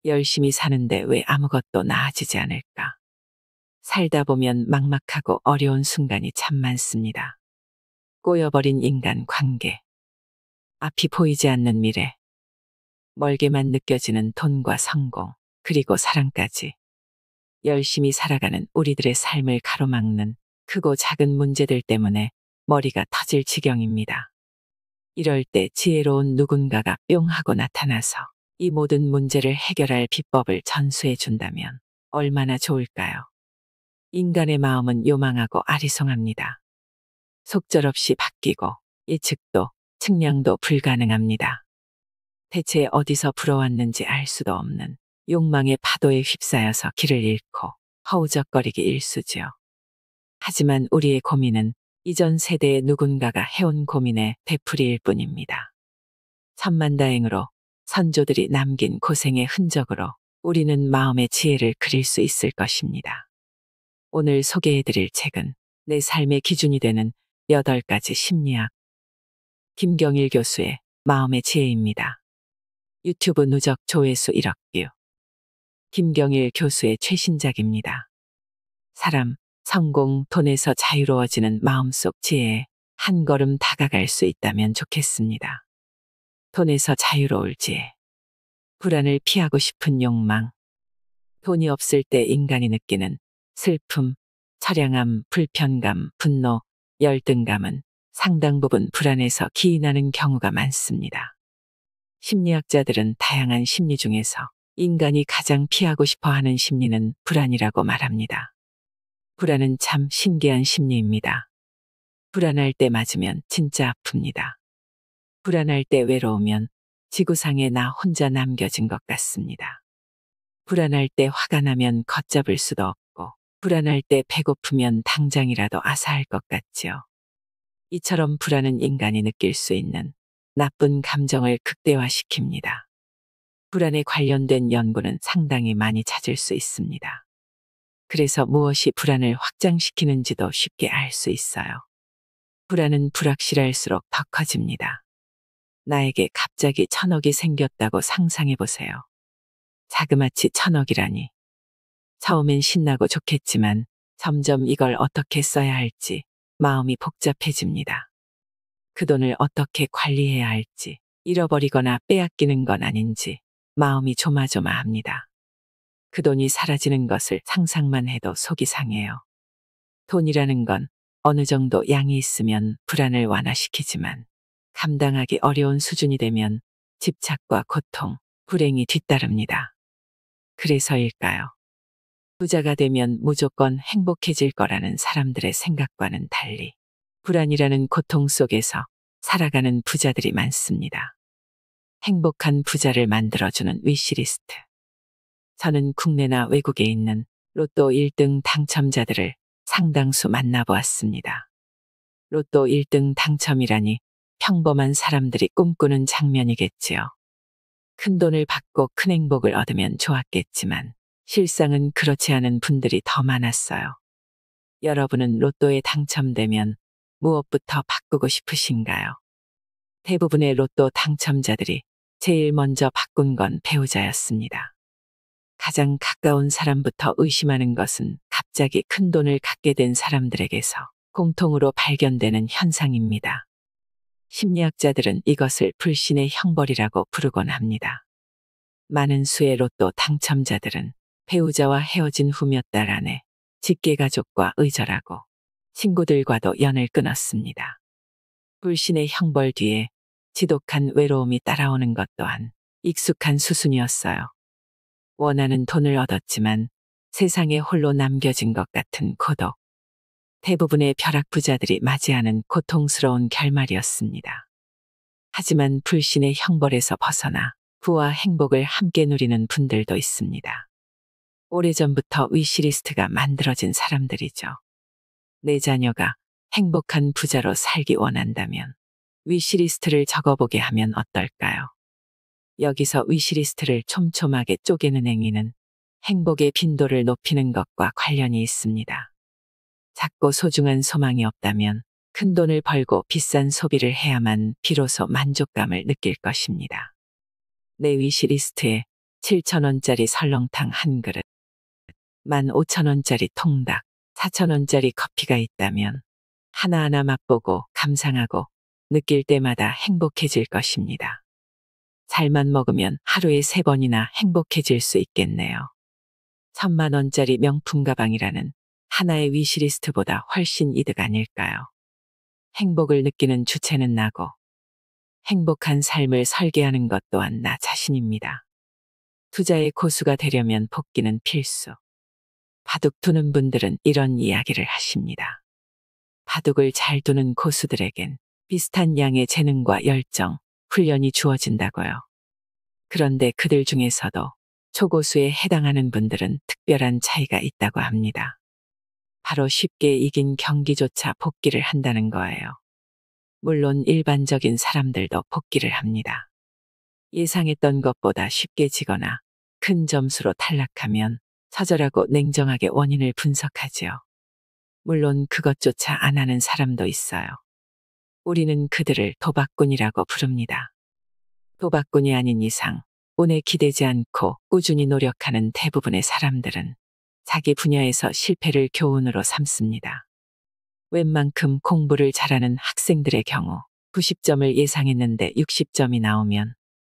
열심히 사는데 왜 아무것도 나아지지 않을까? 살다 보면 막막하고 어려운 순간이 참 많습니다. 꼬여버린 인간 관계, 앞이 보이지 않는 미래, 멀게만 느껴지는 돈과 성공, 그리고 사랑까지. 열심히 살아가는 우리들의 삶을 가로막는 크고 작은 문제들 때문에 머리가 터질 지경입니다. 이럴 때 지혜로운 누군가가 뿅 하고 나타나서 이 모든 문제를 해결할 비법을 전수해 준다면 얼마나 좋을까요? 인간의 마음은 요망하고 아리송합니다. 속절없이 바뀌고 예측도 측량도 불가능합니다. 대체 어디서 불어왔는지 알 수도 없는 욕망의 파도에 휩싸여서 길을 잃고 허우적거리기 일쑤지요. 하지만 우리의 고민은 이전 세대의 누군가가 해온 고민의 되풀이일 뿐입니다. 천만다행으로 선조들이 남긴 고생의 흔적으로 우리는 마음의 지혜를 그릴 수 있을 것입니다. 오늘 소개해드릴 책은 내 삶의 기준이 되는 8가지 심리학. 김경일 교수의 마음의 지혜입니다. 유튜브 누적 조회수 1억 뷰. 김경일 교수의 최신작입니다. 사람, 성공, 돈에서 자유로워지는 마음속 지혜에 한 걸음 다가갈 수 있다면 좋겠습니다. 돈에서 자유로울 지혜. 불안을 피하고 싶은 욕망. 돈이 없을 때 인간이 느끼는 슬픔, 처량함, 불편감, 분노, 열등감은 상당 부분 불안에서 기인하는 경우가 많습니다. 심리학자들은 다양한 심리 중에서 인간이 가장 피하고 싶어 하는 심리는 불안이라고 말합니다. 불안은 참 신기한 심리입니다. 불안할 때 맞으면 진짜 아픕니다. 불안할 때 외로우면 지구상에 나 혼자 남겨진 것 같습니다. 불안할 때 화가 나면 걷잡을 수도 없고, 불안할 때 배고프면 당장이라도 아사할 것 같지요. 이처럼 불안은 인간이 느낄 수 있는 나쁜 감정을 극대화시킵니다. 불안에 관련된 연구는 상당히 많이 찾을 수 있습니다. 그래서 무엇이 불안을 확장시키는지도 쉽게 알 수 있어요. 불안은 불확실할수록 더 커집니다. 나에게 갑자기 1000억이 생겼다고 상상해 보세요. 자그마치 1000억이라니. 처음엔 신나고 좋겠지만 점점 이걸 어떻게 써야 할지 마음이 복잡해집니다. 그 돈을 어떻게 관리해야 할지, 잃어버리거나 빼앗기는 건 아닌지 마음이 조마조마합니다. 그 돈이 사라지는 것을 상상만 해도 속이 상해요. 돈이라는 건 어느 정도 양이 있으면 불안을 완화시키지만 감당하기 어려운 수준이 되면 집착과 고통, 불행이 뒤따릅니다. 그래서일까요? 부자가 되면 무조건 행복해질 거라는 사람들의 생각과는 달리 불안이라는 고통 속에서 살아가는 부자들이 많습니다. 행복한 부자를 만들어주는 위시리스트. 저는 국내나 외국에 있는 로또 1등 당첨자들을 상당수 만나보았습니다. 로또 1등 당첨이라니 평범한 사람들이 꿈꾸는 장면이겠지요. 큰 돈을 받고 큰 행복을 얻으면 좋았겠지만 실상은 그렇지 않은 분들이 더 많았어요. 여러분은 로또에 당첨되면 무엇부터 바꾸고 싶으신가요? 대부분의 로또 당첨자들이 제일 먼저 바꾼 건 배우자였습니다. 가장 가까운 사람부터 의심하는 것은 갑자기 큰 돈을 갖게 된 사람들에게서 공통으로 발견되는 현상입니다. 심리학자들은 이것을 불신의 형벌이라고 부르곤 합니다. 많은 수의 로또 당첨자들은 배우자와 헤어진 후 몇 달 안에 직계가족과 의절하고 친구들과도 연을 끊었습니다. 불신의 형벌 뒤에 지독한 외로움이 따라오는 것 또한 익숙한 수순이었어요. 원하는 돈을 얻었지만 세상에 홀로 남겨진 것 같은 고독. 대부분의 벼락부자들이 맞이하는 고통스러운 결말이었습니다. 하지만 불신의 형벌에서 벗어나 부와 행복을 함께 누리는 분들도 있습니다. 오래전부터 위시리스트가 만들어진 사람들이죠. 내 자녀가 행복한 부자로 살기 원한다면 위시리스트를 적어보게 하면 어떨까요? 여기서 위시리스트를 촘촘하게 쪼개는 행위는 행복의 빈도를 높이는 것과 관련이 있습니다. 작고 소중한 소망이 없다면 큰 돈을 벌고 비싼 소비를 해야만 비로소 만족감을 느낄 것입니다. 내 위시리스트에 7,000원짜리 설렁탕 한 그릇, 15,000원짜리 통닭, 4,000원짜리 커피가 있다면 하나하나 맛보고 감상하고 느낄 때마다 행복해질 것입니다. 잘만 먹으면 하루에 3번이나 행복해질 수 있겠네요. 1,000만원짜리 명품 가방이라는 하나의 위시리스트보다 훨씬 이득 아닐까요? 행복을 느끼는 주체는 나고 행복한 삶을 설계하는 것 또한 나 자신입니다. 투자의 고수가 되려면 복기는 필수. 바둑 두는 분들은 이런 이야기를 하십니다. 바둑을 잘 두는 고수들에겐 비슷한 양의 재능과 열정, 훈련이 주어진다고요. 그런데 그들 중에서도 초고수에 해당하는 분들은 특별한 차이가 있다고 합니다. 바로 쉽게 이긴 경기조차 복기를 한다는 거예요. 물론 일반적인 사람들도 복기를 합니다. 예상했던 것보다 쉽게 지거나 큰 점수로 탈락하면 처절하고 냉정하게 원인을 분석하지요. 물론 그것조차 안 하는 사람도 있어요. 우리는 그들을 도박꾼이라고 부릅니다. 도박꾼이 아닌 이상 운에 기대지 않고 꾸준히 노력하는 대부분의 사람들은 자기 분야에서 실패를 교훈으로 삼습니다. 웬만큼 공부를 잘하는 학생들의 경우 90점을 예상했는데 60점이 나오면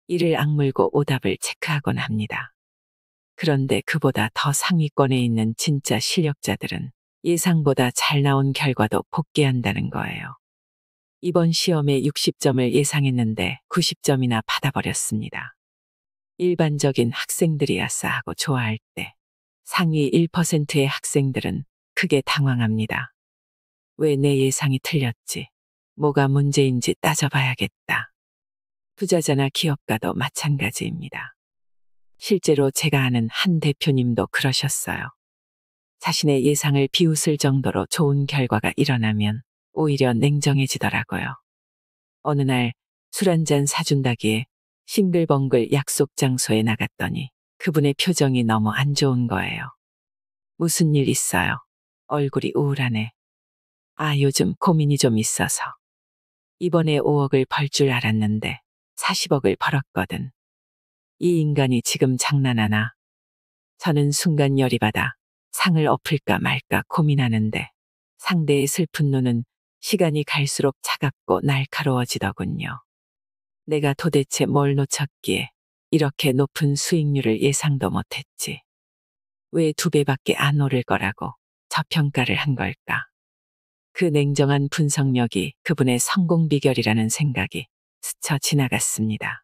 이를 악물고 오답을 체크하곤 합니다. 그런데 그보다 더 상위권에 있는 진짜 실력자들은 예상보다 잘 나온 결과도 복귀한다는 거예요. 이번 시험에 60점을 예상했는데 90점이나 받아버렸습니다. 일반적인 학생들이야 싸하고 좋아할 때 상위 1%의 학생들은 크게 당황합니다. 왜 내 예상이 틀렸지? 뭐가 문제인지 따져봐야겠다. 투자자나 기업가도 마찬가지입니다. 실제로 제가 아는 한 대표님도 그러셨어요. 자신의 예상을 비웃을 정도로 좋은 결과가 일어나면 오히려 냉정해지더라고요. 어느 날 술 한잔 사준다기에 싱글벙글 약속 장소에 나갔더니 그분의 표정이 너무 안 좋은 거예요. 무슨 일 있어요? 얼굴이 우울하네. 아, 요즘 고민이 좀 있어서. 이번에 5억을 벌 줄 알았는데 40억을 벌었거든. 이 인간이 지금 장난하나? 저는 순간 열이 받아 상을 엎을까 말까 고민하는데 상대의 슬픈 눈은 시간이 갈수록 차갑고 날카로워지더군요. 내가 도대체 뭘 놓쳤기에 이렇게 높은 수익률을 예상도 못했지. 왜 2배밖에 안 오를 거라고 저평가를 한 걸까? 그 냉정한 분석력이 그분의 성공 비결이라는 생각이 스쳐 지나갔습니다.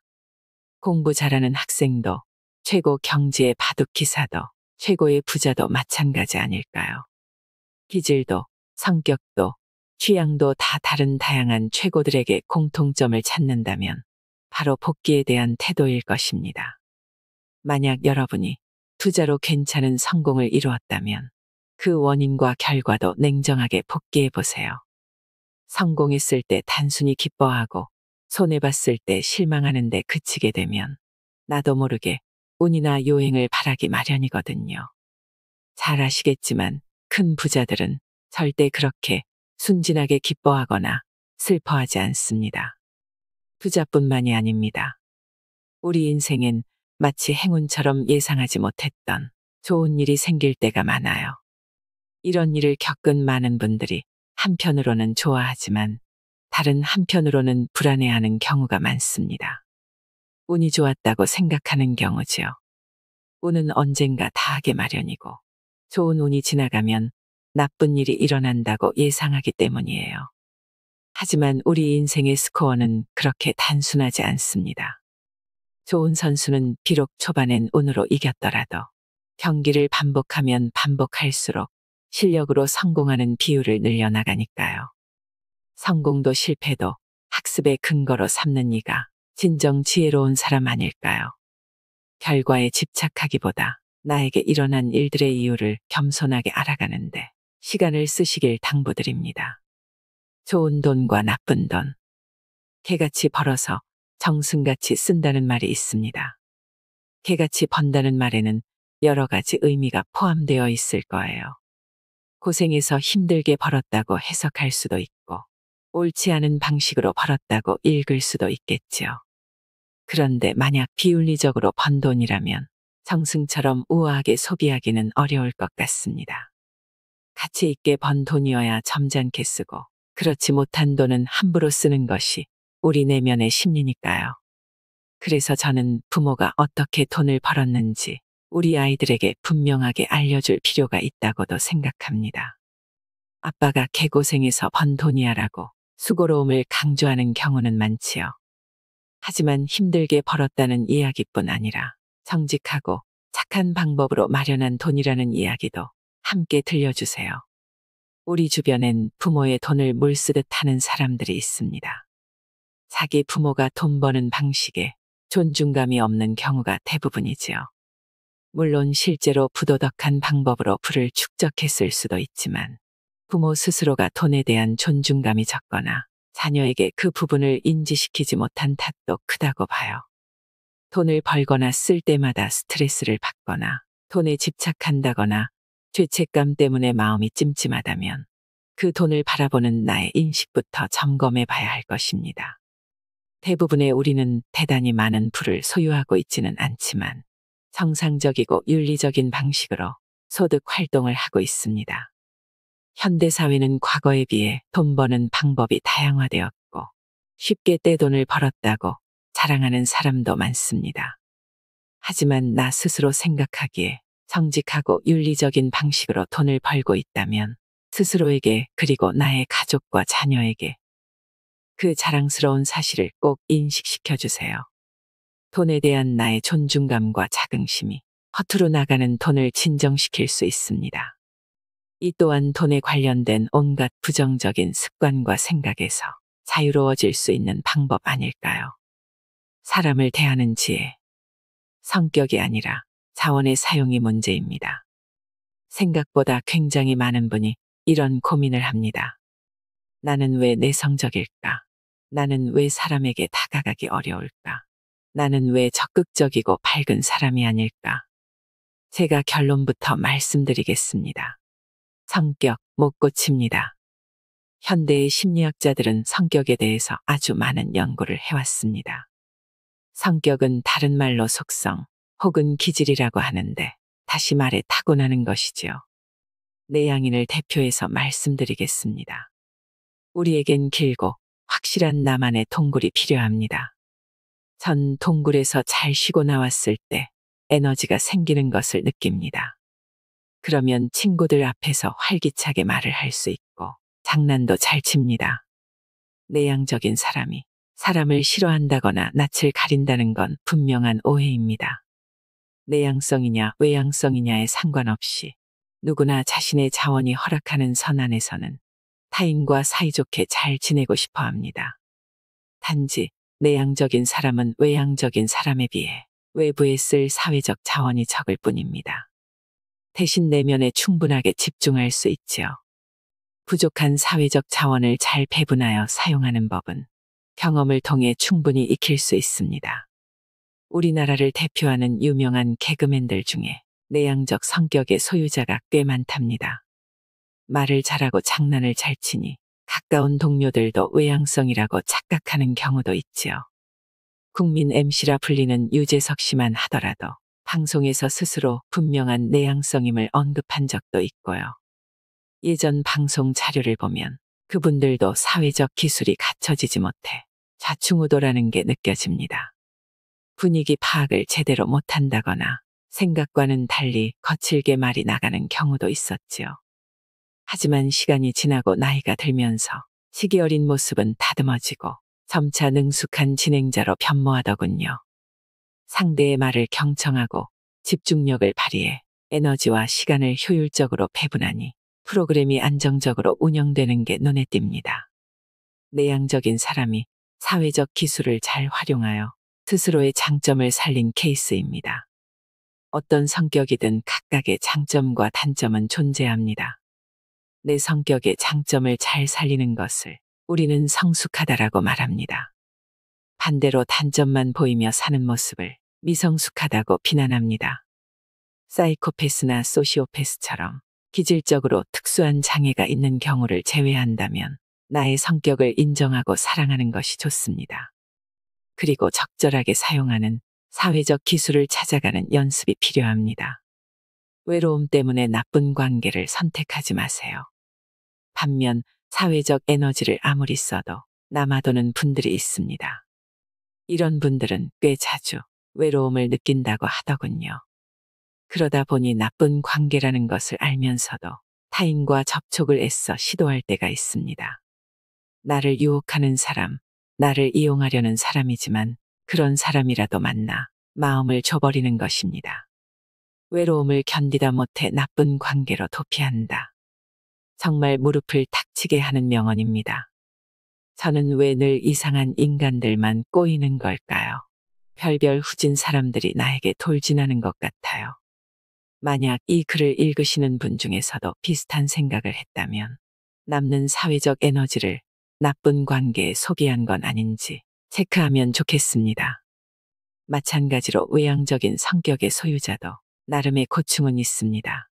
공부 잘하는 학생도 최고 경지의 바둑 기사도 최고의 부자도 마찬가지 아닐까요? 기질도 성격도 취향도 다 다른 다양한 최고들에게 공통점을 찾는다면 바로 복기에 대한 태도일 것입니다. 만약 여러분이 투자로 괜찮은 성공을 이루었다면 그 원인과 결과도 냉정하게 복기해 보세요. 성공했을 때 단순히 기뻐하고 손해봤을 때 실망하는데 그치게 되면 나도 모르게 운이나 요행을 바라기 마련이거든요. 잘 아시겠지만 큰 부자들은 절대 그렇게 순진하게 기뻐하거나 슬퍼하지 않습니다. 투자뿐만이 아닙니다. 우리 인생엔 마치 행운처럼 예상하지 못했던 좋은 일이 생길 때가 많아요. 이런 일을 겪은 많은 분들이 한편으로는 좋아하지만 다른 한편으로는 불안해하는 경우가 많습니다. 운이 좋았다고 생각하는 경우지요. 운은 언젠가 다하게 마련이고 좋은 운이 지나가면 나쁜 일이 일어난다고 예상하기 때문이에요. 하지만 우리 인생의 스코어는 그렇게 단순하지 않습니다. 좋은 선수는 비록 초반엔 운으로 이겼더라도 경기를 반복하면 반복할수록 실력으로 성공하는 비율을 늘려나가니까요. 성공도 실패도 학습의 근거로 삼는 이가 진정 지혜로운 사람 아닐까요? 결과에 집착하기보다 나에게 일어난 일들의 이유를 겸손하게 알아가는데 시간을 쓰시길 당부드립니다. 좋은 돈과 나쁜 돈. 개같이 벌어서 정승같이 쓴다는 말이 있습니다. 개같이 번다는 말에는 여러 가지 의미가 포함되어 있을 거예요. 고생해서 힘들게 벌었다고 해석할 수도 있고 옳지 않은 방식으로 벌었다고 읽을 수도 있겠지요. 그런데 만약 비윤리적으로 번 돈이라면 정승처럼 우아하게 소비하기는 어려울 것 같습니다. 가치 있게 번 돈이어야 점잖게 쓰고 그렇지 못한 돈은 함부로 쓰는 것이 우리 내면의 심리니까요. 그래서 저는 부모가 어떻게 돈을 벌었는지 우리 아이들에게 분명하게 알려줄 필요가 있다고도 생각합니다. 아빠가 개고생해서 번 돈이야라고 수고로움을 강조하는 경우는 많지요. 하지만 힘들게 벌었다는 이야기뿐 아니라 정직하고 착한 방법으로 마련한 돈이라는 이야기도 함께 들려주세요. 우리 주변엔 부모의 돈을 물쓰듯 하는 사람들이 있습니다. 자기 부모가 돈 버는 방식에 존중감이 없는 경우가 대부분이지요. 물론 실제로 부도덕한 방법으로 부를 축적했을 수도 있지만 부모 스스로가 돈에 대한 존중감이 적거나 자녀에게 그 부분을 인지시키지 못한 탓도 크다고 봐요. 돈을 벌거나 쓸 때마다 스트레스를 받거나 돈에 집착한다거나 죄책감 때문에 마음이 찜찜하다면 그 돈을 바라보는 나의 인식부터 점검해 봐야 할 것입니다. 대부분의 우리는 대단히 많은 부를 소유하고 있지는 않지만 정상적이고 윤리적인 방식으로 소득 활동을 하고 있습니다. 현대사회는 과거에 비해 돈 버는 방법이 다양화되었고 쉽게 떼돈을 벌었다고 자랑하는 사람도 많습니다. 하지만 나 스스로 생각하기에 정직하고 윤리적인 방식으로 돈을 벌고 있다면 스스로에게 그리고 나의 가족과 자녀에게 그 자랑스러운 사실을 꼭 인식시켜 주세요. 돈에 대한 나의 존중감과 자긍심이 허투루 나가는 돈을 진정시킬 수 있습니다. 이 또한 돈에 관련된 온갖 부정적인 습관과 생각에서 자유로워질 수 있는 방법 아닐까요? 사람을 대하는 지혜, 성격이 아니라 자원의 사용이 문제입니다. 생각보다 굉장히 많은 분이 이런 고민을 합니다. 나는 왜 내성적일까? 나는 왜 사람에게 다가가기 어려울까? 나는 왜 적극적이고 밝은 사람이 아닐까? 제가 결론부터 말씀드리겠습니다. 성격 못 고칩니다. 현대의 심리학자들은 성격에 대해서 아주 많은 연구를 해왔습니다. 성격은 다른 말로 속성 혹은 기질이라고 하는데 다시 말해 타고나는 것이지요. 내향인을 대표해서 말씀드리겠습니다. 우리에겐 길고 확실한 나만의 동굴이 필요합니다. 전 동굴에서 잘 쉬고 나왔을 때 에너지가 생기는 것을 느낍니다. 그러면 친구들 앞에서 활기차게 말을 할 수 있고 장난도 잘 칩니다. 내향적인 사람이 사람을 싫어한다거나 낯을 가린다는 건 분명한 오해입니다. 내향성이냐 외향성이냐에 상관없이 누구나 자신의 자원이 허락하는 선 안에서는 타인과 사이좋게 잘 지내고 싶어 합니다. 단지 내향적인 사람은 외향적인 사람에 비해 외부에 쓸 사회적 자원이 적을 뿐입니다. 대신 내면에 충분하게 집중할 수 있지요. 부족한 사회적 자원을 잘 배분하여 사용하는 법은 경험을 통해 충분히 익힐 수 있습니다. 우리나라를 대표하는 유명한 개그맨들 중에 내향적 성격의 소유자가 꽤 많답니다. 말을 잘하고 장난을 잘 치니 가까운 동료들도 외향성이라고 착각하는 경우도 있지요. 국민 MC라 불리는 유재석 씨만 하더라도 방송에서 스스로 분명한 내향성임을 언급한 적도 있고요. 예전 방송 자료를 보면 그분들도 사회적 기술이 갖춰지지 못해 좌충우돌하는 게 느껴집니다. 분위기 파악을 제대로 못한다거나 생각과는 달리 거칠게 말이 나가는 경우도 있었지요. 하지만 시간이 지나고 나이가 들면서 시기 어린 모습은 다듬어지고 점차 능숙한 진행자로 변모하더군요. 상대의 말을 경청하고 집중력을 발휘해 에너지와 시간을 효율적으로 배분하니 프로그램이 안정적으로 운영되는 게 눈에 띕니다. 내향적인 사람이 사회적 기술을 잘 활용하여 스스로의 장점을 살린 케이스입니다. 어떤 성격이든 각각의 장점과 단점은 존재합니다. 내 성격의 장점을 잘 살리는 것을 우리는 성숙하다라고 말합니다. 반대로 단점만 보이며 사는 모습을 미성숙하다고 비난합니다. 사이코패스나 소시오패스처럼 기질적으로 특수한 장애가 있는 경우를 제외한다면 나의 성격을 인정하고 사랑하는 것이 좋습니다. 그리고 적절하게 사용하는 사회적 기술을 찾아가는 연습이 필요합니다. 외로움 때문에 나쁜 관계를 선택하지 마세요. 반면 사회적 에너지를 아무리 써도 남아도는 분들이 있습니다. 이런 분들은 꽤 자주 외로움을 느낀다고 하더군요. 그러다 보니 나쁜 관계라는 것을 알면서도 타인과 접촉을 애써 시도할 때가 있습니다. 나를 유혹하는 사람, 나를 이용하려는 사람이지만 그런 사람이라도 만나 마음을 줘버리는 것입니다. 외로움을 견디다 못해 나쁜 관계로 도피한다. 정말 무릎을 탁 치게 하는 명언입니다. 저는 왜 늘 이상한 인간들만 꼬이는 걸까요? 별별 후진 사람들이 나에게 돌진하는 것 같아요. 만약 이 글을 읽으시는 분 중에서도 비슷한 생각을 했다면 남는 사회적 에너지를 나쁜 관계에 소비한 건 아닌지 체크하면 좋겠습니다. 마찬가지로 외향적인 성격의 소유자도 나름의 고충은 있습니다.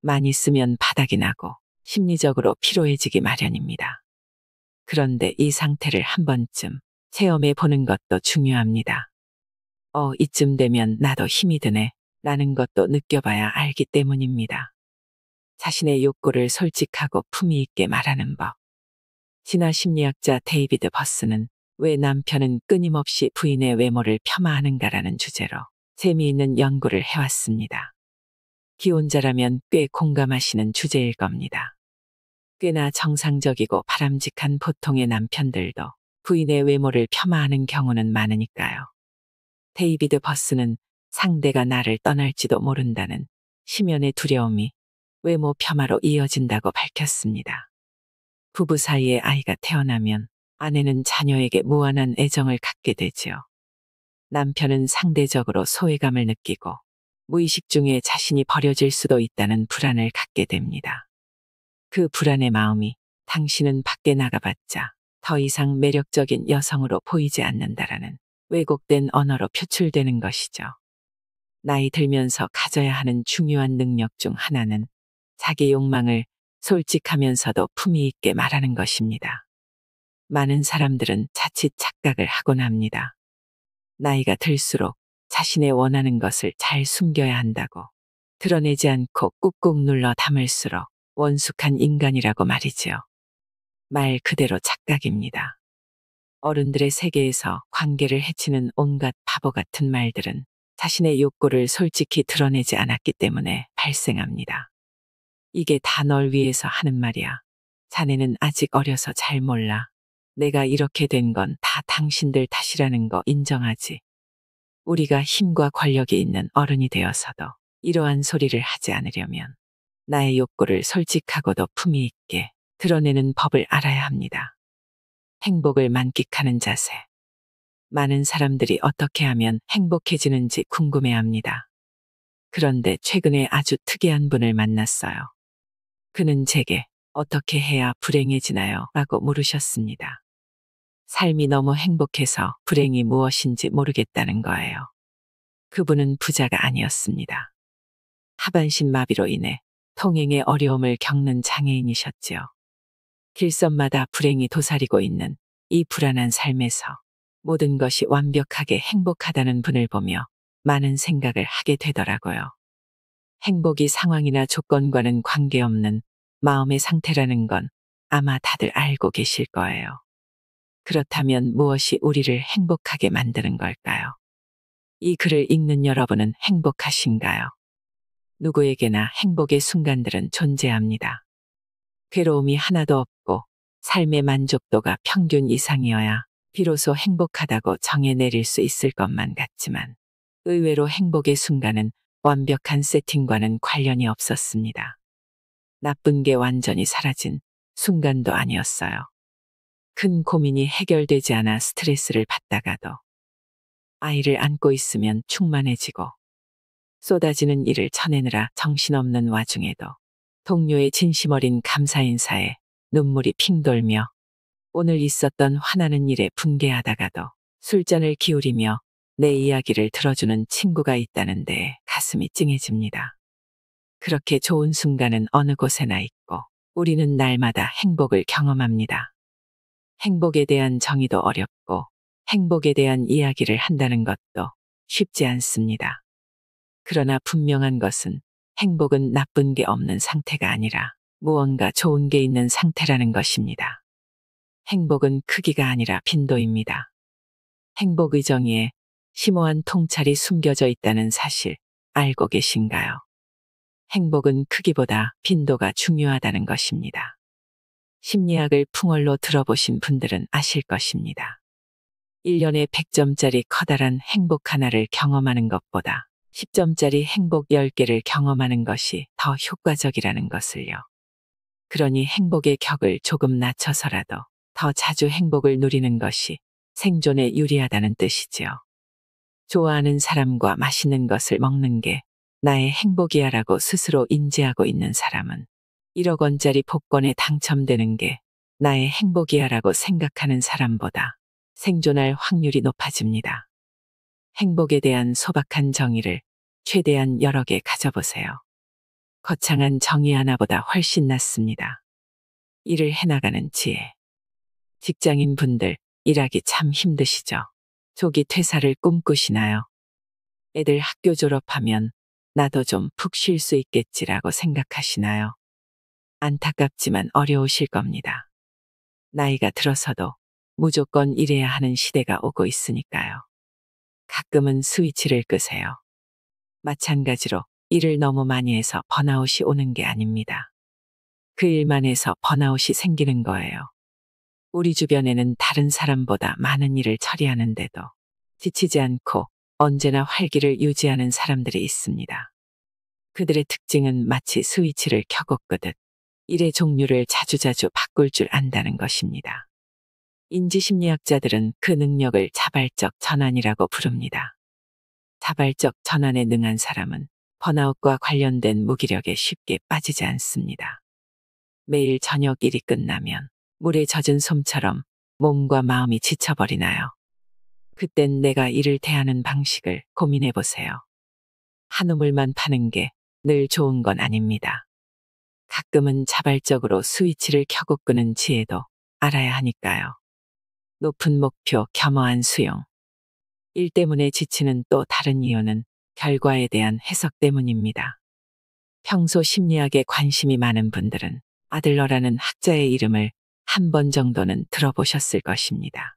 많이 쓰면 바닥이 나고 심리적으로 피로해지기 마련입니다. 그런데 이 상태를 한 번쯤 체험해 보는 것도 중요합니다. 이쯤 되면 나도 힘이 드네 라는 것도 느껴봐야 알기 때문입니다. 자신의 욕구를 솔직하고 품위 있게 말하는 법. 진화 심리학자 데이비드 버스는 왜 남편은 끊임없이 부인의 외모를 폄하하는가라는 주제로 재미있는 연구를 해왔습니다. 기혼자라면 꽤 공감하시는 주제일 겁니다. 꽤나 정상적이고 바람직한 보통의 남편들도 부인의 외모를 폄하하는 경우는 많으니까요. 데이비드 버스는 상대가 나를 떠날지도 모른다는 심연의 두려움이 외모 폄하로 이어진다고 밝혔습니다. 부부 사이에 아이가 태어나면 아내는 자녀에게 무한한 애정을 갖게 되지요. 남편은 상대적으로 소외감을 느끼고 무의식 중에 자신이 버려질 수도 있다는 불안을 갖게 됩니다. 그 불안의 마음이 당신은 밖에 나가봤자 더 이상 매력적인 여성으로 보이지 않는다라는 왜곡된 언어로 표출되는 것이죠. 나이 들면서 가져야 하는 중요한 능력 중 하나는 자기 욕망을 솔직하면서도 품위 있게 말하는 것입니다. 많은 사람들은 자칫 착각을 하곤 합니다. 나이가 들수록 자신의 원하는 것을 잘 숨겨야 한다고 드러내지 않고 꾹꾹 눌러 담을수록 원숙한 인간이라고 말이지요. 말 그대로 착각입니다. 어른들의 세계에서 관계를 해치는 온갖 바보 같은 말들은 자신의 욕구를 솔직히 드러내지 않았기 때문에 발생합니다. 이게 다 널 위해서 하는 말이야. 자네는 아직 어려서 잘 몰라. 내가 이렇게 된 건 다 당신들 탓이라는 거 인정하지. 우리가 힘과 권력이 있는 어른이 되어서도 이러한 소리를 하지 않으려면 나의 욕구를 솔직하고도 품위 있게 드러내는 법을 알아야 합니다. 행복을 만끽하는 자세. 많은 사람들이 어떻게 하면 행복해지는지 궁금해합니다. 그런데 최근에 아주 특이한 분을 만났어요. 그는 제게 어떻게 해야 불행해지나요? 라고 물으셨습니다. 삶이 너무 행복해서 불행이 무엇인지 모르겠다는 거예요. 그분은 부자가 아니었습니다. 하반신 마비로 인해 통행에 어려움을 겪는 장애인이셨지요. 길선마다 불행이 도사리고 있는 이 불안한 삶에서 모든 것이 완벽하게 행복하다는 분을 보며 많은 생각을 하게 되더라고요. 행복이 상황이나 조건과는 관계없는 마음의 상태라는 건 아마 다들 알고 계실 거예요. 그렇다면 무엇이 우리를 행복하게 만드는 걸까요? 이 글을 읽는 여러분은 행복하신가요? 누구에게나 행복의 순간들은 존재합니다. 괴로움이 하나도 없고 삶의 만족도가 평균 이상이어야 비로소 행복하다고 정해 내릴 수 있을 것만 같지만 의외로 행복의 순간은 완벽한 세팅과는 관련이 없었습니다. 나쁜 게 완전히 사라진 순간도 아니었어요. 큰 고민이 해결되지 않아 스트레스를 받다가도 아이를 안고 있으면 충만해지고 쏟아지는 일을 쳐내느라 정신없는 와중에도 동료의 진심 어린 감사 인사에 눈물이 핑 돌며 오늘 있었던 화나는 일에 분개하다가도 술잔을 기울이며 내 이야기를 들어주는 친구가 있다는 데 가슴이 찡해집니다. 그렇게 좋은 순간은 어느 곳에나 있고 우리는 날마다 행복을 경험합니다. 행복에 대한 정의도 어렵고 행복에 대한 이야기를 한다는 것도 쉽지 않습니다. 그러나 분명한 것은 행복은 나쁜 게 없는 상태가 아니라 무언가 좋은 게 있는 상태라는 것입니다. 행복은 크기가 아니라 빈도입니다. 행복 의정의에 심오한 통찰이 숨겨져 있다는 사실 알고 계신가요? 행복은 크기보다 빈도가 중요하다는 것입니다. 심리학을 풍월로 들어보신 분들은 아실 것입니다. 1년에 100점짜리 커다란 행복 하나를 경험하는 것보다 10점짜리 행복 10개를 경험하는 것이 더 효과적이라는 것을요. 그러니 행복의 격을 조금 낮춰서라도 더 자주 행복을 누리는 것이 생존에 유리하다는 뜻이지요. 좋아하는 사람과 맛있는 것을 먹는 게 나의 행복이야라고 스스로 인지하고 있는 사람은 1억 원짜리 복권에 당첨되는 게 나의 행복이야라고 생각하는 사람보다 생존할 확률이 높아집니다. 행복에 대한 소박한 정의를 최대한 여러 개 가져보세요. 거창한 정의 하나보다 훨씬 낫습니다. 일을 해나가는 지혜. 직장인 분들, 일하기 참 힘드시죠? 조기 퇴사를 꿈꾸시나요? 애들 학교 졸업하면 나도 좀 푹 쉴 수 있겠지라고 생각하시나요? 안타깝지만 어려우실 겁니다. 나이가 들어서도 무조건 일해야 하는 시대가 오고 있으니까요. 가끔은 스위치를 끄세요. 마찬가지로 일을 너무 많이 해서 번아웃이 오는 게 아닙니다. 그 일만 해서 번아웃이 생기는 거예요. 우리 주변에는 다른 사람보다 많은 일을 처리하는데도 지치지 않고 언제나 활기를 유지하는 사람들이 있습니다. 그들의 특징은 마치 스위치를 켜고 끄듯 일의 종류를 자주자주 바꿀 줄 안다는 것입니다. 인지심리학자들은 그 능력을 자발적 전환이라고 부릅니다. 자발적 전환에 능한 사람은 번아웃과 관련된 무기력에 쉽게 빠지지 않습니다. 매일 저녁 일이 끝나면 물에 젖은 솜처럼 몸과 마음이 지쳐버리나요? 그땐 내가 일을 대하는 방식을 고민해 보세요. 한우물만 파는 게 늘 좋은 건 아닙니다. 가끔은 자발적으로 스위치를 켜고 끄는 지혜도 알아야 하니까요. 높은 목표, 겸허한 수용. 일 때문에 지치는 또 다른 이유는 결과에 대한 해석 때문입니다. 평소 심리학에 관심이 많은 분들은 아들러라는 학자의 이름을 한 번 정도는 들어보셨을 것입니다.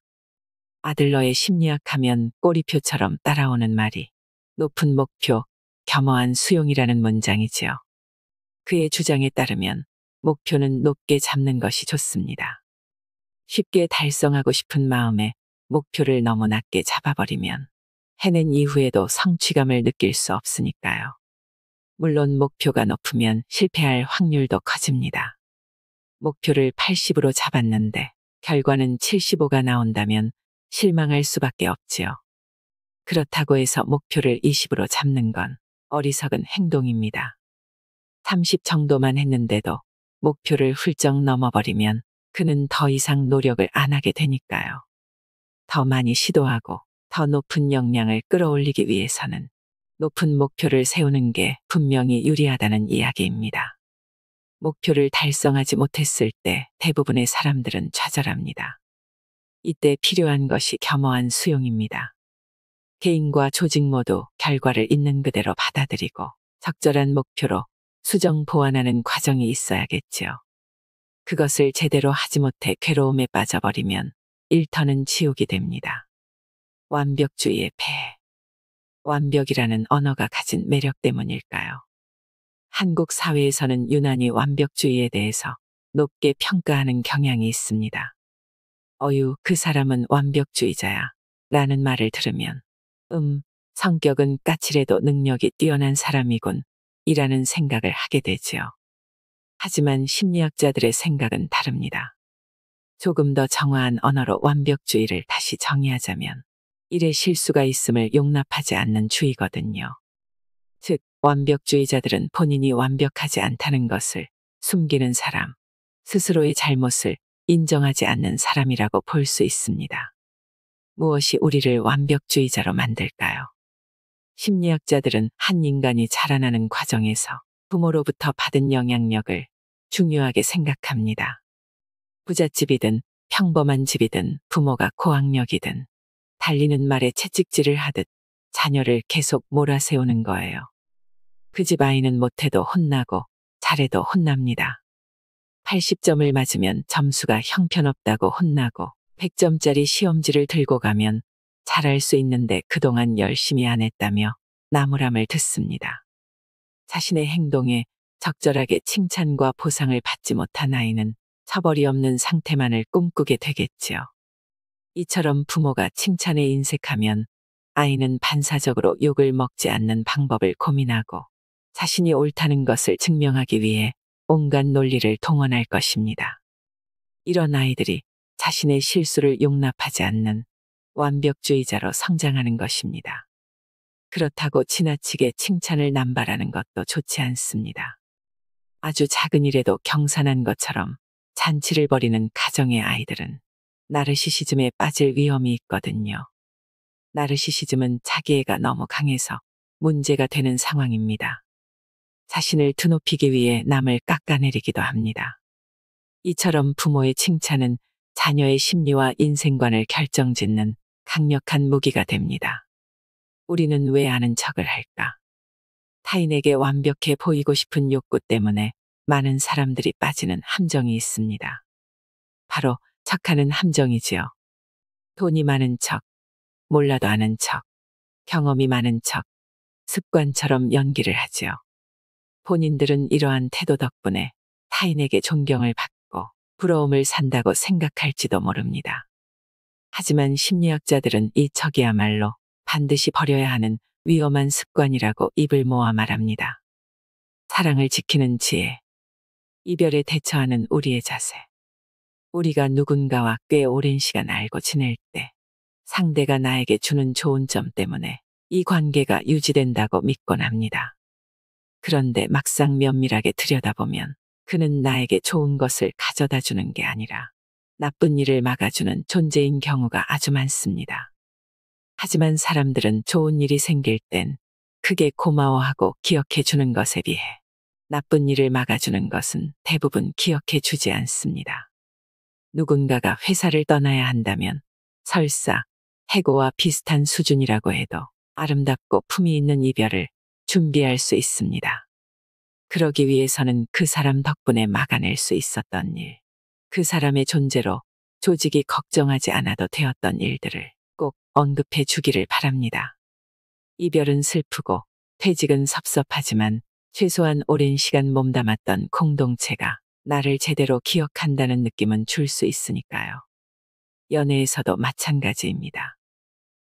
아들러의 심리학하면 꼬리표처럼 따라오는 말이 높은 목표, 겸허한 수용이라는 문장이지요. 그의 주장에 따르면 목표는 높게 잡는 것이 좋습니다. 쉽게 달성하고 싶은 마음에 목표를 너무 낮게 잡아버리면 해낸 이후에도 성취감을 느낄 수 없으니까요. 물론 목표가 높으면 실패할 확률도 커집니다. 목표를 80으로 잡았는데 결과는 75가 나온다면 실망할 수밖에 없지요. 그렇다고 해서 목표를 20으로 잡는 건 어리석은 행동입니다. 30 정도만 했는데도 목표를 훌쩍 넘어버리면 그는 더 이상 노력을 안 하게 되니까요. 더 많이 시도하고 더 높은 역량을 끌어올리기 위해서는 높은 목표를 세우는 게 분명히 유리하다는 이야기입니다. 목표를 달성하지 못했을 때 대부분의 사람들은 좌절합니다. 이때 필요한 것이 겸허한 수용입니다. 개인과 조직 모두 결과를 있는 그대로 받아들이고 적절한 목표로 수정 보완하는 과정이 있어야겠지요. 그것을 제대로 하지 못해 괴로움에 빠져버리면 일터는 지옥이 됩니다. 완벽주의의 폐해. 완벽이라는 언어가 가진 매력 때문일까요? 한국 사회에서는 유난히 완벽주의에 대해서 높게 평가하는 경향이 있습니다. 어유, 그 사람은 완벽주의자야 라는 말을 들으면 성격은 까칠해도 능력이 뛰어난 사람이군 이라는 생각을 하게 되지요. 하지만 심리학자들의 생각은 다릅니다. 조금 더 정화한 언어로 완벽주의를 다시 정의하자면 일에 실수가 있음을 용납하지 않는 주의거든요. 즉, 완벽주의자들은 본인이 완벽하지 않다는 것을 숨기는 사람, 스스로의 잘못을 인정하지 않는 사람이라고 볼 수 있습니다. 무엇이 우리를 완벽주의자로 만들까요? 심리학자들은 한 인간이 자라나는 과정에서 부모로부터 받은 영향력을 중요하게 생각합니다. 부잣집이든 평범한 집이든 부모가 고학력이든 달리는 말에 채찍질을 하듯 자녀를 계속 몰아세우는 거예요. 그 집 아이는 못해도 혼나고 잘해도 혼납니다. 80점을 맞으면 점수가 형편없다고 혼나고 100점짜리 시험지를 들고 가면 잘할 수 있는데 그동안 열심히 안 했다며 나무람을 듣습니다. 자신의 행동에 적절하게 칭찬과 보상을 받지 못한 아이는 처벌이 없는 상태만을 꿈꾸게 되겠지요. 이처럼 부모가 칭찬에 인색하면 아이는 반사적으로 욕을 먹지 않는 방법을 고민하고 자신이 옳다는 것을 증명하기 위해 온갖 논리를 동원할 것입니다. 이런 아이들이 자신의 실수를 용납하지 않는 완벽주의자로 성장하는 것입니다. 그렇다고 지나치게 칭찬을 남발하는 것도 좋지 않습니다. 아주 작은 일에도 경산한 것처럼 잔치를 벌이는 가정의 아이들은 나르시시즘에 빠질 위험이 있거든요. 나르시시즘은 자기애가 너무 강해서 문제가 되는 상황입니다. 자신을 드높이기 위해 남을 깎아내리기도 합니다. 이처럼 부모의 칭찬은 자녀의 심리와 인생관을 결정짓는 강력한 무기가 됩니다. 우리는 왜 아는 척을 할까? 타인에게 완벽해 보이고 싶은 욕구 때문에 많은 사람들이 빠지는 함정이 있습니다. 바로 척하는 함정이지요. 돈이 많은 척, 몰라도 아는 척, 경험이 많은 척, 습관처럼 연기를 하지요. 본인들은 이러한 태도 덕분에 타인에게 존경을 받고 부러움을 산다고 생각할지도 모릅니다. 하지만 심리학자들은 이 척이야말로 반드시 버려야 하는 위험한 습관이라고 입을 모아 말합니다. 사랑을 지키는 지혜, 이별에 대처하는 우리의 자세. 우리가 누군가와 꽤 오랜 시간 알고 지낼 때 상대가 나에게 주는 좋은 점 때문에 이 관계가 유지된다고 믿곤 합니다. 그런데 막상 면밀하게 들여다보면 그는 나에게 좋은 것을 가져다 주는 게 아니라 나쁜 일을 막아주는 존재인 경우가 아주 많습니다. 하지만 사람들은 좋은 일이 생길 땐 크게 고마워하고 기억해 주는 것에 비해 나쁜 일을 막아주는 것은 대부분 기억해 주지 않습니다. 누군가가 회사를 떠나야 한다면 설사 해고와 비슷한 수준이라고 해도 아름답고 품위 있는 이별을 준비할 수 있습니다. 그러기 위해서는 그 사람 덕분에 막아낼 수 있었던 일, 그 사람의 존재로 조직이 걱정하지 않아도 되었던 일들을 꼭 언급해 주기를 바랍니다. 이별은 슬프고 퇴직은 섭섭하지만 최소한 오랜 시간 몸담았던 공동체가 나를 제대로 기억한다는 느낌은 줄 수 있으니까요. 연애에서도 마찬가지입니다.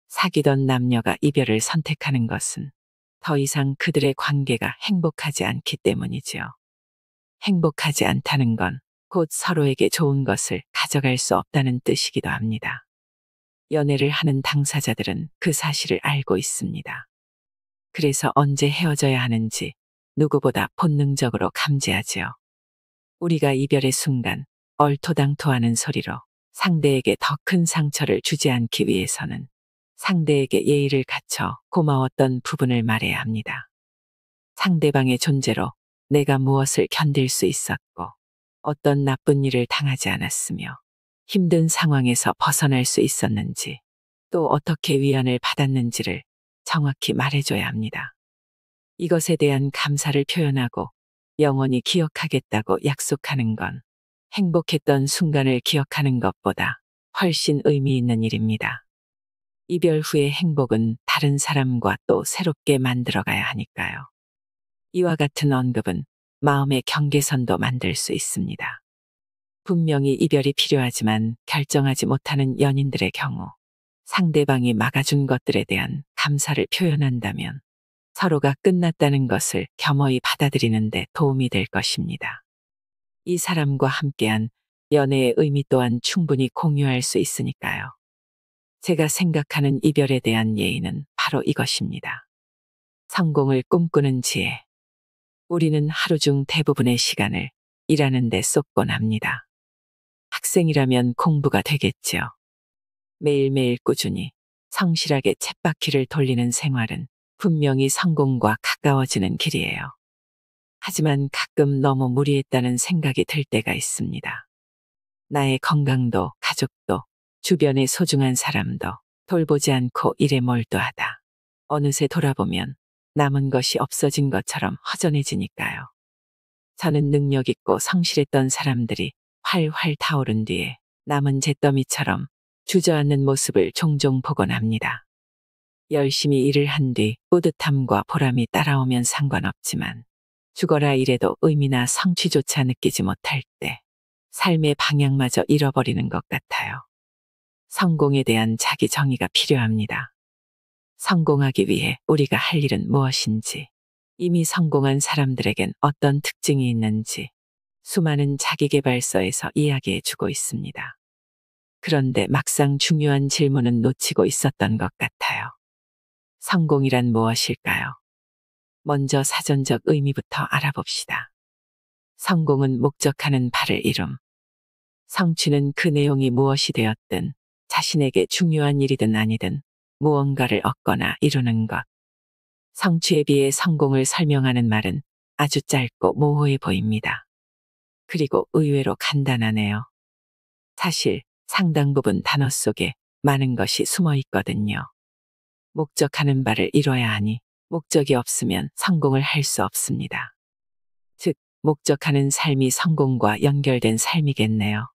사귀던 남녀가 이별을 선택하는 것은 더 이상 그들의 관계가 행복하지 않기 때문이지요. 행복하지 않다는 건 곧 서로에게 좋은 것을 가져갈 수 없다는 뜻이기도 합니다. 연애를 하는 당사자들은 그 사실을 알고 있습니다. 그래서 언제 헤어져야 하는지 누구보다 본능적으로 감지하지요. 우리가 이별의 순간 얼토당토하는 소리로 상대에게 더 큰 상처를 주지 않기 위해서는 상대에게 예의를 갖춰 고마웠던 부분을 말해야 합니다. 상대방의 존재로 내가 무엇을 견딜 수 있었고 어떤 나쁜 일을 당하지 않았으며 힘든 상황에서 벗어날 수 있었는지 또 어떻게 위안을 받았는지를 정확히 말해줘야 합니다. 이것에 대한 감사를 표현하고 영원히 기억하겠다고 약속하는 건 행복했던 순간을 기억하는 것보다 훨씬 의미 있는 일입니다. 이별 후의 행복은 다른 사람과 또 새롭게 만들어가야 하니까요. 이와 같은 언급은 마음의 경계선도 만들 수 있습니다. 분명히 이별이 필요하지만 결정하지 못하는 연인들의 경우 상대방이 막아준 것들에 대한 감사를 표현한다면 서로가 끝났다는 것을 겸허히 받아들이는 데 도움이 될 것입니다. 이 사람과 함께한 연애의 의미 또한 충분히 공유할 수 있으니까요. 제가 생각하는 이별에 대한 예의는 바로 이것입니다. 성공을 꿈꾸는 지혜. 우리는 하루 중 대부분의 시간을 일하는 데 쏟곤 합니다. 학생이라면 공부가 되겠지요. 매일매일 꾸준히 성실하게 쳇바퀴를 돌리는 생활은 분명히 성공과 가까워지는 길이에요. 하지만 가끔 너무 무리했다는 생각이 들 때가 있습니다. 나의 건강도 가족도 주변의 소중한 사람도 돌보지 않고 일에 몰두하다. 어느새 돌아보면 남은 것이 없어진 것처럼 허전해지니까요. 저는 능력 있고 성실했던 사람들이 활활 타오른 뒤에 남은 잿더미처럼 주저앉는 모습을 종종 보곤 합니다. 열심히 일을 한 뒤 뿌듯함과 보람이 따라오면 상관없지만 죽어라 이래도 의미나 성취조차 느끼지 못할 때 삶의 방향마저 잃어버리는 것 같아요. 성공에 대한 자기 정의가 필요합니다. 성공하기 위해 우리가 할 일은 무엇인지, 이미 성공한 사람들에겐 어떤 특징이 있는지 수많은 자기계발서에서 이야기해 주고 있습니다. 그런데 막상 중요한 질문은 놓치고 있었던 것 같아요. 성공이란 무엇일까요? 먼저 사전적 의미부터 알아봅시다. 성공은 목적하는 바를 이룸. 성취는 그 내용이 무엇이 되었든 자신에게 중요한 일이든 아니든 무언가를 얻거나 이루는 것. 성취에 비해 성공을 설명하는 말은 아주 짧고 모호해 보입니다. 그리고 의외로 간단하네요. 사실 상당 부분 단어 속에 많은 것이 숨어 있거든요. 목적하는 바를 이뤄야 하니 목적이 없으면 성공을 할 수 없습니다. 즉, 목적하는 삶이 성공과 연결된 삶이겠네요.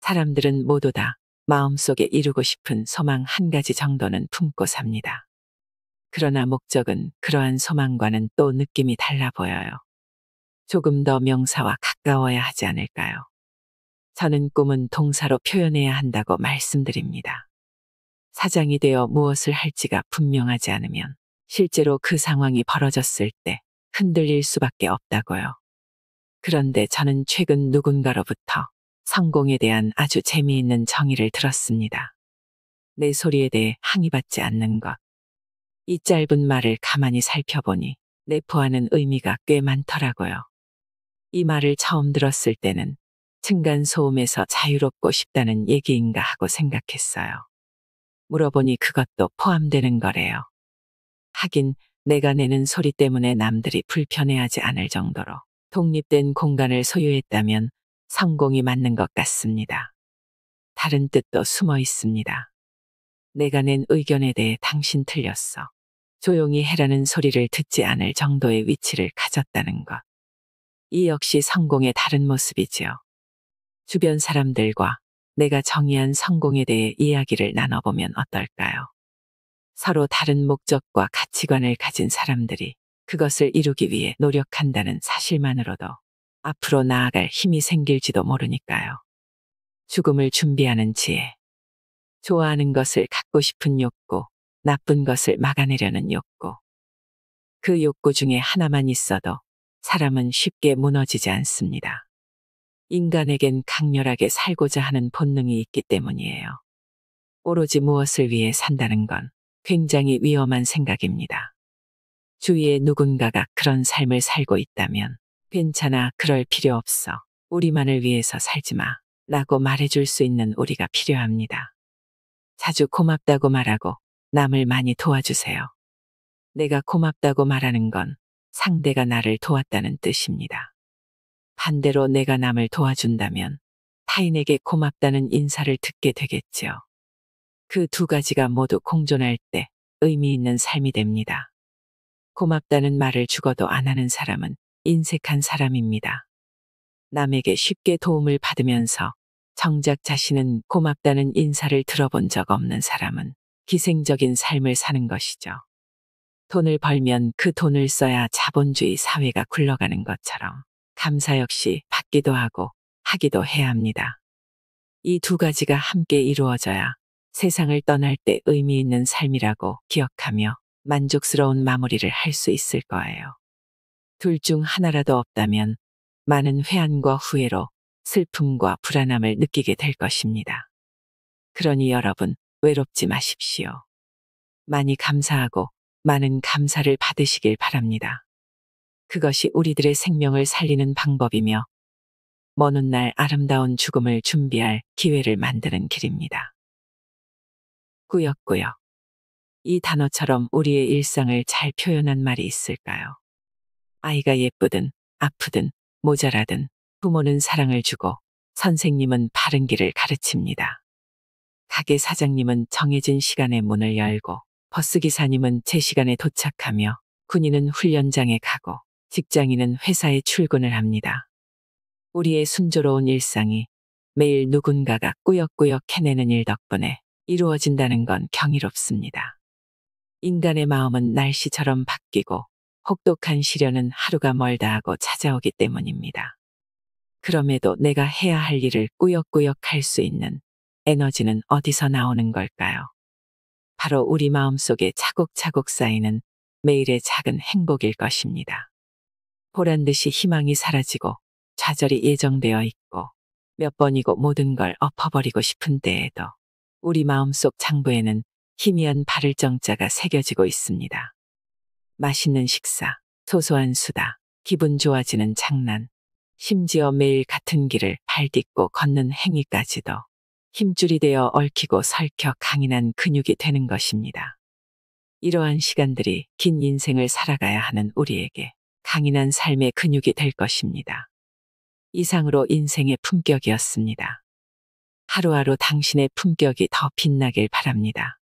사람들은 모두 다 마음속에 이루고 싶은 소망 한 가지 정도는 품고 삽니다. 그러나 목적은 그러한 소망과는 또 느낌이 달라 보여요. 조금 더 명사와 가까워야 하지 않을까요? 저는 꿈은 동사로 표현해야 한다고 말씀드립니다. 사장이 되어 무엇을 할지가 분명하지 않으면 실제로 그 상황이 벌어졌을 때 흔들릴 수밖에 없다고요. 그런데 저는 최근 누군가로부터 성공에 대한 아주 재미있는 정의를 들었습니다. 내 소리에 대해 항의받지 않는 것. 이 짧은 말을 가만히 살펴보니 내포하는 의미가 꽤 많더라고요. 이 말을 처음 들었을 때는 층간소음에서 자유롭고 싶다는 얘기인가 하고 생각했어요. 물어보니 그것도 포함되는 거래요. 하긴 내가 내는 소리 때문에 남들이 불편해하지 않을 정도로 독립된 공간을 소유했다면 성공이 맞는 것 같습니다. 다른 뜻도 숨어 있습니다. 내가 낸 의견에 대해 당신 틀렸어. 조용히 해라는 소리를 듣지 않을 정도의 위치를 가졌다는 것. 이 역시 성공의 다른 모습이지요. 주변 사람들과 내가 정의한 성공에 대해 이야기를 나눠보면 어떨까요? 서로 다른 목적과 가치관을 가진 사람들이 그것을 이루기 위해 노력한다는 사실만으로도 앞으로 나아갈 힘이 생길지도 모르니까요. 죽음을 준비하는 지혜. 좋아하는 것을 갖고 싶은 욕구, 나쁜 것을 막아내려는 욕구. 그 욕구 중에 하나만 있어도 사람은 쉽게 무너지지 않습니다. 인간에겐 강렬하게 살고자 하는 본능이 있기 때문이에요. 오로지 무엇을 위해 산다는 건 굉장히 위험한 생각입니다. 주위에 누군가가 그런 삶을 살고 있다면 괜찮아, 그럴 필요 없어. 우리만을 위해서 살지 마. 라고 말해줄 수 있는 우리가 필요합니다. 자주 고맙다고 말하고 남을 많이 도와주세요. 내가 고맙다고 말하는 건 상대가 나를 도왔다는 뜻입니다. 반대로 내가 남을 도와준다면 타인에게 고맙다는 인사를 듣게 되겠지요. 그 두 가지가 모두 공존할 때 의미 있는 삶이 됩니다. 고맙다는 말을 죽어도 안 하는 사람은 인색한 사람입니다. 남에게 쉽게 도움을 받으면서 정작 자신은 고맙다는 인사를 들어본 적 없는 사람은 기생적인 삶을 사는 것이죠. 돈을 벌면 그 돈을 써야 자본주의 사회가 굴러가는 것처럼 감사 역시 받기도 하고 하기도 해야 합니다. 이 두 가지가 함께 이루어져야 세상을 떠날 때 의미 있는 삶이라고 기억하며 만족스러운 마무리를 할 수 있을 거예요. 둘 중 하나라도 없다면 많은 회한과 후회로 슬픔과 불안함을 느끼게 될 것입니다. 그러니 여러분, 외롭지 마십시오. 많이 감사하고 많은 감사를 받으시길 바랍니다. 그것이 우리들의 생명을 살리는 방법이며 먼 훗날 아름다운 죽음을 준비할 기회를 만드는 길입니다. 꾸역꾸역. 이 단어처럼 우리의 일상을 잘 표현한 말이 있을까요? 아이가 예쁘든 아프든 모자라든 부모는 사랑을 주고 선생님은 바른 길을 가르칩니다. 가게 사장님은 정해진 시간에 문을 열고 버스 기사님은 제 시간에 도착하며 군인은 훈련장에 가고 직장인은 회사에 출근을 합니다. 우리의 순조로운 일상이 매일 누군가가 꾸역꾸역 해내는 일 덕분에 이루어진다는 건 경이롭습니다. 인간의 마음은 날씨처럼 바뀌고 혹독한 시련은 하루가 멀다 하고 찾아오기 때문입니다. 그럼에도 내가 해야 할 일을 꾸역꾸역 할 수 있는 에너지는 어디서 나오는 걸까요? 바로 우리 마음속에 차곡차곡 쌓이는 매일의 작은 행복일 것입니다. 보란 듯이 희망이 사라지고 좌절이 예정되어 있고 몇 번이고 모든 걸 엎어버리고 싶은 때에도 우리 마음속 창부에는 희미한 발을 정자가 새겨지고 있습니다. 맛있는 식사, 소소한 수다, 기분 좋아지는 장난, 심지어 매일 같은 길을 발 딛고 걷는 행위까지도 힘줄이 되어 얽히고 설켜 강인한 근육이 되는 것입니다. 이러한 시간들이 긴 인생을 살아가야 하는 우리에게 강인한 삶의 근육이 될 것입니다. 이상으로 인생의 품격이었습니다. 하루하루 당신의 품격이 더 빛나길 바랍니다.